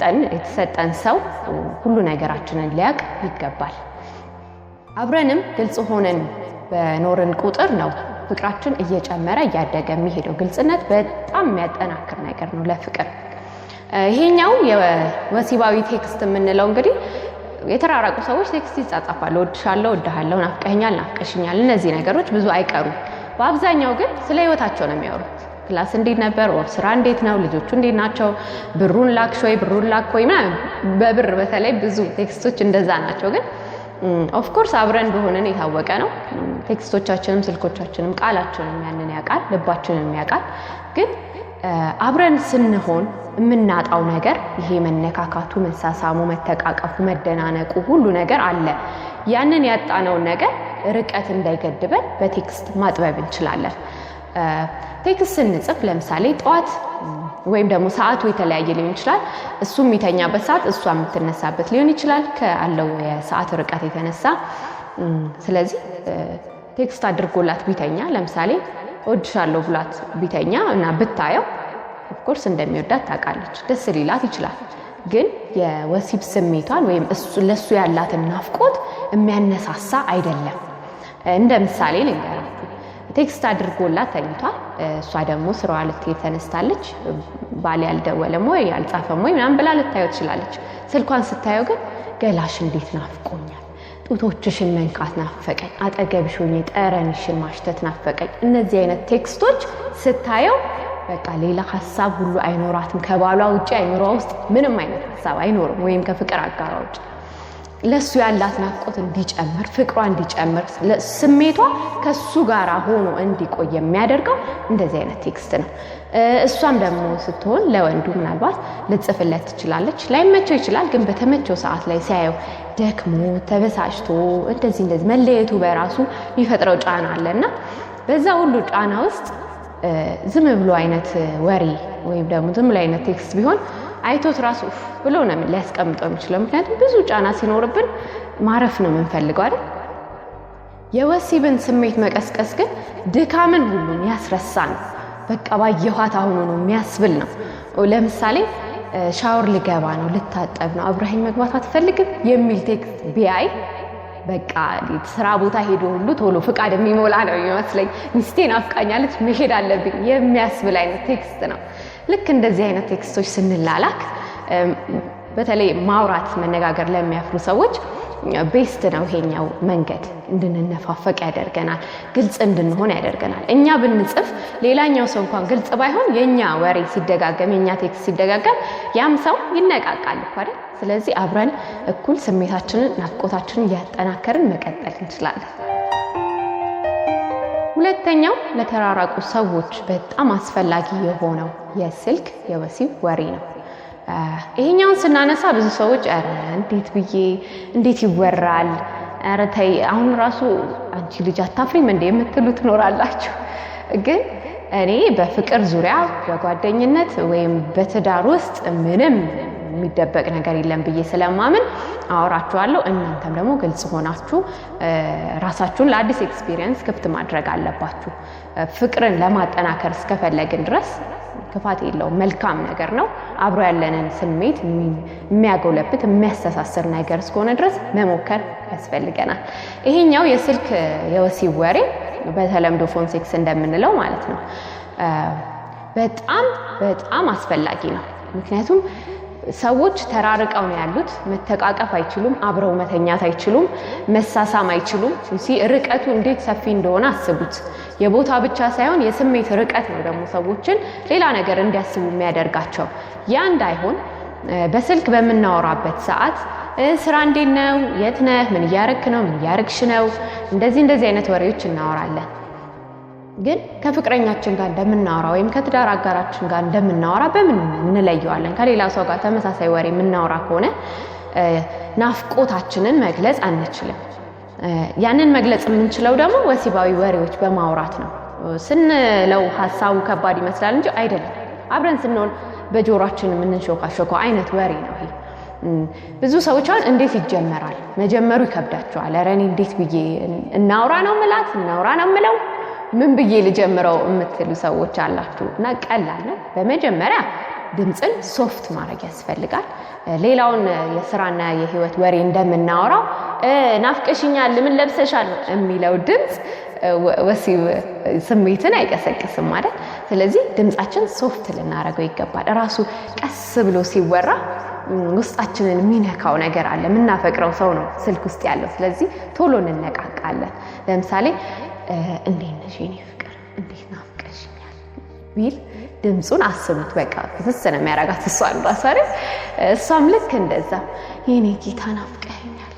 የተሰጠን ሰው ሁሉ ነገራችንን ሊያቅ ይገባል። አብረንም ግልጽ ሆነን በኖርን ቁጥር ነው ፍቅራችን እየጨመረ እያደገ የሚሄደው። ግልጽነት በጣም የሚያጠናክር ነገር ነው ለፍቅር። ይሄኛው የወሲባዊ ቴክስት የምንለው እንግዲህ የተራራቁ ሰዎች ቴክስት ይጻጻፋሉ። ወድሻለሁ፣ ወድሃለሁ፣ ናፍቀኛል፣ ናፍቀሽኛል። እነዚህ ነገሮች ብዙ አይቀሩም። በአብዛኛው ግን ስለ ህይወታቸው ነው የሚያወሩት። ክላስ እንዴት ነበር? ስራ እንዴት ነው? ልጆቹ እንዴት ናቸው? ብሩን ላክሽ ወይ? ብሩን ላክ ወይ? በብር በተለይ ብዙ ቴክስቶች እንደዛ ናቸው። ግን ኦፍ ኮርስ አብረን እንደሆነን የታወቀ ነው። ቴክስቶቻችንም ስልኮቻችንም ቃላችንም ያንን ያውቃል፣ ልባችንም ያውቃል። ግን አብረን ስንሆን የምናጣው ነገር ይሄ መነካካቱ፣ መሳሳሙ፣ መተቃቀፉ፣ መደናነቁ ሁሉ ነገር አለ። ያንን ያጣነውን ነገር ርቀት እንዳይገድበን በቴክስት ማጥበብ እንችላለን። ቴክስት ስንጽፍ ለምሳሌ ጠዋት ወይም ደግሞ ሰዓቱ የተለያየ ሊሆን ይችላል። እሱ የሚተኛበት ሰዓት እሷ የምትነሳበት ሊሆን ይችላል ካለው የሰዓት ርቀት የተነሳ። ስለዚህ ቴክስት አድርጎላት ቢተኛ ለምሳሌ ወድሻለሁ ብላት ቢተኛ እና ብታየው ኦፍ ኮርስ እንደሚወዳት ታውቃለች፣ ደስ ሊላት ይችላል። ግን የወሲብ ስሜቷን ወይም ለሱ ያላትን ናፍቆት የሚያነሳሳ አይደለም። እንደ ምሳሌ ልንገራችሁ። ቴክስት አድርጎላት ተኝቷል። እሷ ደግሞ ስራዋ ልትሄድ ተነስታለች። ባል ያልደወለም ወይ ያልጻፈም ወይ ምናምን ብላ ልታየው ትችላለች። ስልኳን ስታየው ግን ገላሽ እንዴት ናፍቆኛል፣ ጡቶችሽን መንካት ናፈቀኝ፣ አጠገብሽ ሆኜ ጠረንሽን ማሽተት ናፈቀኝ። እነዚህ አይነት ቴክስቶች ስታየው በቃ ሌላ ሐሳብ ሁሉ አይኖራትም። ከባሏ ውጪ አይኖሯ ውስጥ ምንም አይነት ሐሳብ አይኖርም። ወይም ከፍቅር አጋሯ ውጪ ለሱ ያላት ናፍቆት እንዲጨምር፣ ፍቅሯ እንዲጨምር፣ ስሜቷ ከሱ ጋር ሆኖ እንዲቆይ የሚያደርገው እንደዚህ አይነት ቴክስት ነው። እሷም ደግሞ ስትሆን ለወንዱ ምናልባት ልጽፍለት ትችላለች። ላይመቸው ይችላል። ግን በተመቸው ሰዓት ላይ ሲያየው ደክሞ ተበሳጭቶ እንደዚህ መለየቱ በራሱ የሚፈጥረው ጫና አለና በዛ ሁሉ ጫና ውስጥ ዝም ብሎ አይነት ወሬ ወይም ደግሞ ዝም ብሎ አይነት ቴክስት ቢሆን አይቶት ራሱ ብሎ ነው ሊያስቀምጠው የሚችለው። ምክንያቱም ብዙ ጫና ሲኖርብን ማረፍ ነው የምንፈልገው አይደል? የወሲብን ስሜት መቀስቀስ ግን ድካምን ሁሉ ያስረሳን። በቃ ባየኋት አሁን ነው የሚያስብል ነው። ለምሳሌ ሻወር ልገባ ነው፣ ልታጠብ ነው፣ አብረኸኝ መግባት አትፈልግም የሚል ቴክስት ቢያይ በቃ ስራ ቦታ ሄዶ ሁሉ ቶሎ ፍቃድ የሚሞላ ነው የሚመስለኝ። ሚስቴን አፍቃኛለች መሄድ አለብኝ የሚያስብል አይነት ቴክስት ነው። ልክ እንደዚህ አይነት ቴክስቶች ስንላላክ በተለይ ማውራት መነጋገር ለሚያፍሩ ሰዎች ቤስት ነው ይሄኛው መንገድ። እንድንነፋፈቅ ያደርገናል፣ ግልጽ እንድንሆን ያደርገናል። እኛ ብንጽፍ ሌላኛው ሰው እንኳን ግልጽ ባይሆን የኛ ወሬ ሲደጋገም፣ የኛ ቴክስት ሲደጋገም ያም ሰው ይነቃቃል አይደል? ስለዚህ አብረን እኩል ስሜታችንን ናፍቆታችንን እያጠናከርን መቀጠል እንችላለን። ሁለተኛው ለተራራቁ ሰዎች በጣም አስፈላጊ የሆነው የስልክ የወሲብ ወሬ ነው። ይሄኛውን ስናነሳ ብዙ ሰዎች ኧረ እንዴት ይወራል፣ ኧረ ተይ አሁን ራሱ አንቺ ልጅ አታፍሪም እንዴ የምትሉ ትኖራላችሁ። ግን እኔ በፍቅር ዙሪያ በጓደኝነት ወይም በትዳር ውስጥ ምንም የሚደበቅ ነገር የለም ብዬ ስለማምን አወራችኋለሁ። እናንተም ደግሞ ግልጽ ሆናችሁ ራሳችሁን ለአዲስ ኤክስፒሪየንስ ክፍት ማድረግ አለባችሁ። ፍቅርን ለማጠናከር እስከፈለግን ድረስ ክፋት የለውም፣ መልካም ነገር ነው። አብሮ ያለንን ስሜት የሚያጎለብት የሚያስተሳስር ነገር እስከሆነ ድረስ መሞከር ያስፈልገናል። ይሄኛው የስልክ የወሲብ ወሬ በተለምዶ ፎን ሴክስ እንደምንለው ማለት ነው በጣም አስፈላጊ ነው። ምክንያቱም ሰዎች ተራርቀው ነው ያሉት፣ መተቃቀፍ አይችሉም፣ አብረው መተኛት አይችሉም፣ መሳሳም አይችሉም። ርቀቱ እንዴት ሰፊ እንደሆነ አስቡት። የቦታ ብቻ ሳይሆን የስሜት ርቀት ነው ደግሞ ሰዎችን ሌላ ነገር እንዲያስቡ የሚያደርጋቸው። ያ እንዳይሆን በስልክ በምናወራበት ሰዓት ስራ እንዴት ነው፣ የት ነህ፣ ምን እያረክ ነው፣ ምን እያረክሽ ነው፣ እንደዚህ አይነት ወሬዎች እናወራለን። ግን ከፍቅረኛችን ጋር እንደምናወራ ወይም ከትዳር አጋራችን ጋር እንደምናወራ በምን እንለየዋለን? ከሌላ ሰው ጋር ተመሳሳይ ወሬ የምናወራ ከሆነ ናፍቆታችንን መግለጽ አንችልም። ያንን መግለጽ የምንችለው ደግሞ ወሲባዊ ወሬዎች በማውራት ነው። ስንለው ሐሳቡ ከባድ ይመስላል እንጂ አይደለም። አብረን ስንሆን በጆሮአችን የምንሾካሾከው አይነት ወሬ ነው ይሄ። ብዙ ሰዎች አሁን እንዴት ይጀመራል መጀመሩ ይከብዳቸዋል። ኧረ እኔ እንዴት ብዬ እናውራ ነው የምለው ምን ብዬ ልጀምረው የምትሉ ሰዎች አላችሁ። እና ቀላል ነው። በመጀመሪያ ድምፅን ሶፍት ማድረግ ያስፈልጋል። ሌላውን የስራና የህይወት ወሬ እንደምናወራው ናፍቀሽኛል ምን ለብሰሻል የሚለው ድምፅ ወሲብ ስሜትን አይቀሰቅስም ማለት። ስለዚህ ድምጻችን ሶፍት ልናደርገው ይገባል። ራሱ ቀስ ብሎ ሲወራ ውስጣችንን የሚነካው ነገር አለ። የምናፈቅረው ሰው ነው ስልክ ውስጥ ያለው። ስለዚህ ቶሎ እንነቃቃለን። ለምሳሌ እንዴት ነሽ የኔ ፍቅር እንዴት ናፍቀሽኛል ቢል ድምጹን አስቡት። በቃ ፍስስ ነው የሚያረጋት እሷን ራሱ አይደል? እሷም ልክ እንደዛ የኔ ጌታ ናፍቀኛል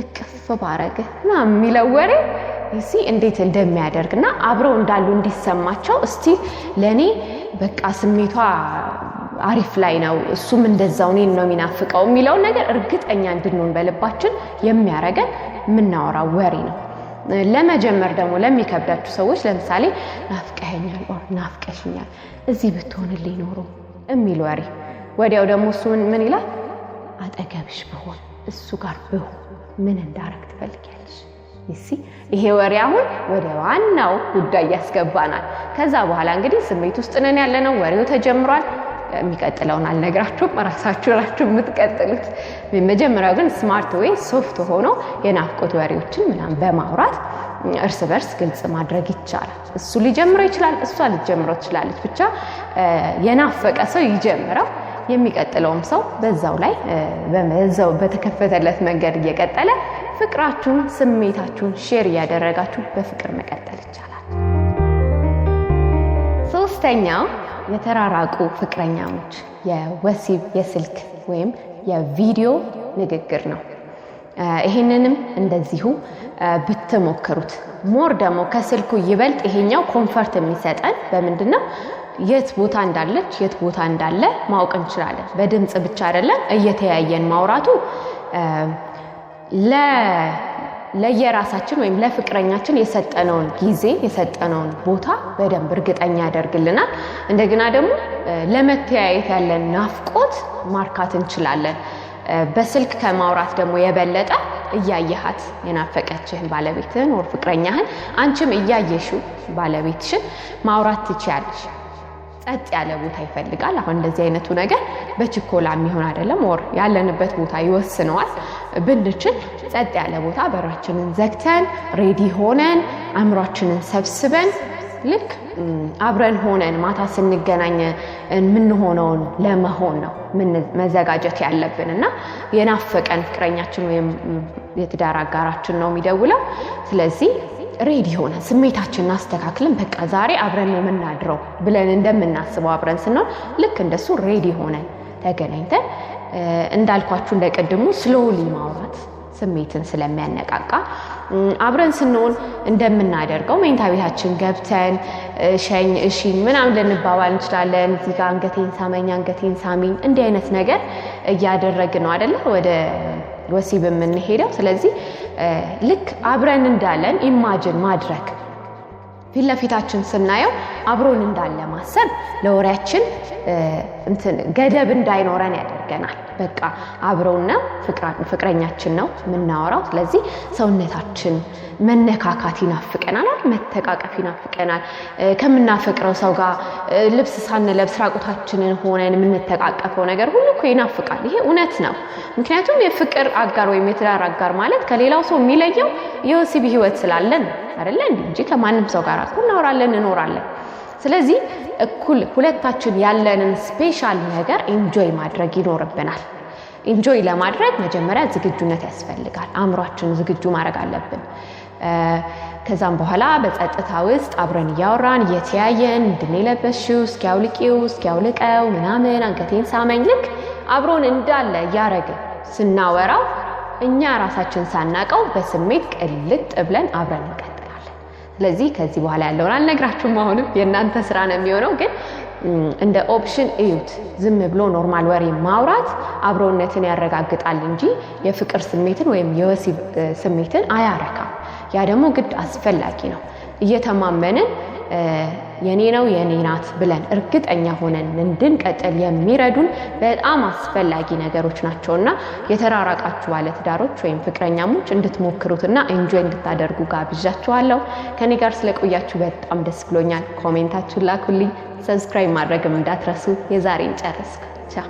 እቅፍ ባረገ ምናምን የሚለው ወሬ እንዴት እንደሚያደርግና አብረው እንዳሉ እንዲሰማቸው እስቲ ለኔ በቃ ስሜቷ አሪፍ ላይ ነው እሱም እንደዛው እኔን ነው የሚናፍቀው የሚለው ነገር እርግጠኛ እንድንሆን በልባችን የሚያረገን የምናወራው ወሬ ነው። ለመጀመር ደግሞ ለሚከብዳችሁ ሰዎች ለምሳሌ ናፍቀኸኛል ኦር ናፍቀሽኛል እዚህ ብትሆንልኝ ኖሮ የሚል ወሬ ወዲያው ደግሞ እሱ ምን ይላል? አጠገብሽ ብሆን እሱ ጋር ብሆን ምን እንዳረግ ትፈልጊያለሽ? ይሄ ወሬ አሁን ወደ ዋናው ጉዳይ ያስገባናል። ከዛ በኋላ እንግዲህ ስሜት ውስጥ ነን ያለነው፣ ወሬው ተጀምሯል። የሚቀጥለውን አልነግራችሁም፣ ራሳችሁ የምትቀጥሉት። መጀመሪያው ግን ስማርት ወይ ሶፍት ሆኖ የናፍቆት ወሬዎችን ምናምን በማውራት እርስ በርስ ግልጽ ማድረግ ይቻላል። እሱ ሊጀምረው ይችላል፣ እሷ ልትጀምረው ትችላለች። ብቻ የናፈቀ ሰው ይጀምረው፣ የሚቀጥለውም ሰው በዛው ላይ በዛው በተከፈተለት መንገድ እየቀጠለ ፍቅራችሁን ስሜታችሁን ሼር እያደረጋችሁ በፍቅር መቀጠል ይቻላል። ሶስተኛው የተራራቁ ፍቅረኛሞች የወሲብ የስልክ ወይም የቪዲዮ ንግግር ነው። ይሄንንም እንደዚሁ ብትሞክሩት ሞር ደግሞ ከስልኩ ይበልጥ ይሄኛው ኮምፈርት የሚሰጠን በምንድነው? የት ቦታ እንዳለች የት ቦታ እንዳለ ማወቅ እንችላለን። በድምጽ ብቻ አይደለም እየተያየን ማውራቱ ለየራሳችን ወይም ለፍቅረኛችን የሰጠነውን ጊዜ የሰጠነውን ቦታ በደንብ እርግጠኛ ያደርግልናል። እንደገና ደግሞ ለመተያየት ያለን ናፍቆት ማርካት እንችላለን። በስልክ ከማውራት ደግሞ የበለጠ እያየሃት የናፈቀችህን ባለቤትህን ወር ፍቅረኛህን አንቺም እያየሽው ባለቤትሽን ማውራት ትችያለሽ። ጸጥ ያለ ቦታ ይፈልጋል። አሁን እንደዚህ አይነቱ ነገር በችኮላ የሚሆን አይደለም፣ ወር ያለንበት ቦታ ይወስነዋል። ብንችል ጸጥ ያለ ቦታ በራችንን ዘግተን ሬዲ ሆነን አእምሯችንን ሰብስበን ልክ አብረን ሆነን ማታ ስንገናኝ የምንሆነውን ለመሆን ነው መዘጋጀት ያለብንና የናፈቀን ፍቅረኛችን ወይም የትዳር አጋራችን ነው የሚደውለው። ስለዚህ ሬዲ ሆነን ስሜታችንን አስተካክለን በቃ ዛሬ አብረን ነው የምናድረው ብለን እንደምናስበው አብረን ስንሆን ልክ እንደሱ ሬዲ ሆነን ተገናኝተን እንዳልኳችሁ እንደቀድሙ ስሎሊ ማውራት ስሜትን ስለሚያነቃቃ አብረን ስንሆን እንደምናደርገው መኝታ ቤታችን ገብተን ሸኝ እሺ ምናምን ልንባባል እንችላለን። እዚህ ጋር አንገቴን ሳመኝ አንገቴን ሳሚኝ እንዲህ አይነት ነገር እያደረግን ነው አይደለ ወደ ወሲብ የምንሄደው። ስለዚህ ልክ አብረን እንዳለን ኢማጂን ማድረግ ፊት ለፊታችን ስናየው አብሮን እንዳለ ማሰብ ለወሬያችን ገደብ እንዳይኖረን ያደርገናል። በቃ አብሮና ፍቅረኛችን ነው የምናወራው። ስለዚህ ሰውነታችን መነካካት ይናፍቀናል፣ መተቃቀፍ ይናፍቀናል። ከምናፈቅረው ሰው ጋር ልብስ ሳንለብስ ራቁታችንን ሆነን የምንተቃቀፈው ነገር ሁሉ እኮ ይናፍቃል። ይሄ እውነት ነው። ምክንያቱም የፍቅር አጋር ወይም የትዳር አጋር ማለት ከሌላው ሰው የሚለየው የወሲብ ህይወት ስላለን አይደለ እንጂ ከማንም ሰው ጋር እናወራለን እንኖራለን። ስለዚህ እኩል ሁለታችን ያለንን ስፔሻል ነገር ኢንጆይ ማድረግ ይኖርብናል። ኢንጆይ ለማድረግ መጀመሪያ ዝግጁነት ያስፈልጋል። አእምሯችን ዝግጁ ማድረግ አለብን። ከዛም በኋላ በጸጥታ ውስጥ አብረን እያወራን እየተያየን እንድንለበሽው እስኪያውልቂው እስኪያውልቀው ምናምን አንገቴን ሳመኝ ልክ አብሮን እንዳለ እያረግን ስናወራው እኛ ራሳችን ሳናቀው በስሜት ቅልጥ ብለን አብረን እንቀጥላለን። ስለዚህ ከዚህ በኋላ ያለውን አልነግራችሁም። አሁንም የእናንተ ስራ ነው የሚሆነው። ግን እንደ ኦፕሽን እዩት። ዝም ብሎ ኖርማል ወሬ ማውራት አብሮነትን ያረጋግጣል እንጂ የፍቅር ስሜትን ወይም የወሲብ ስሜትን አያረካም። ያ ደግሞ ግድ አስፈላጊ ነው። እየተማመንን የኔ ነው የኔ ናት ብለን እርግጠኛ ሆነን እንድንቀጥል የሚረዱን በጣም አስፈላጊ ነገሮች ናቸውና የተራራቃችሁ ባለትዳሮች ወይም ፍቅረኛሞች እንድትሞክሩትና ኢንጆይ እንድታደርጉ ጋብዣችኋለሁ። ከኔ ጋር ስለቆያችሁ በጣም ደስ ብሎኛል። ኮሜንታችሁን ላኩልኝ። ሰብስክራይብ ማድረግም እንዳትረሱ። የዛሬን ጨረስኩ። ቻው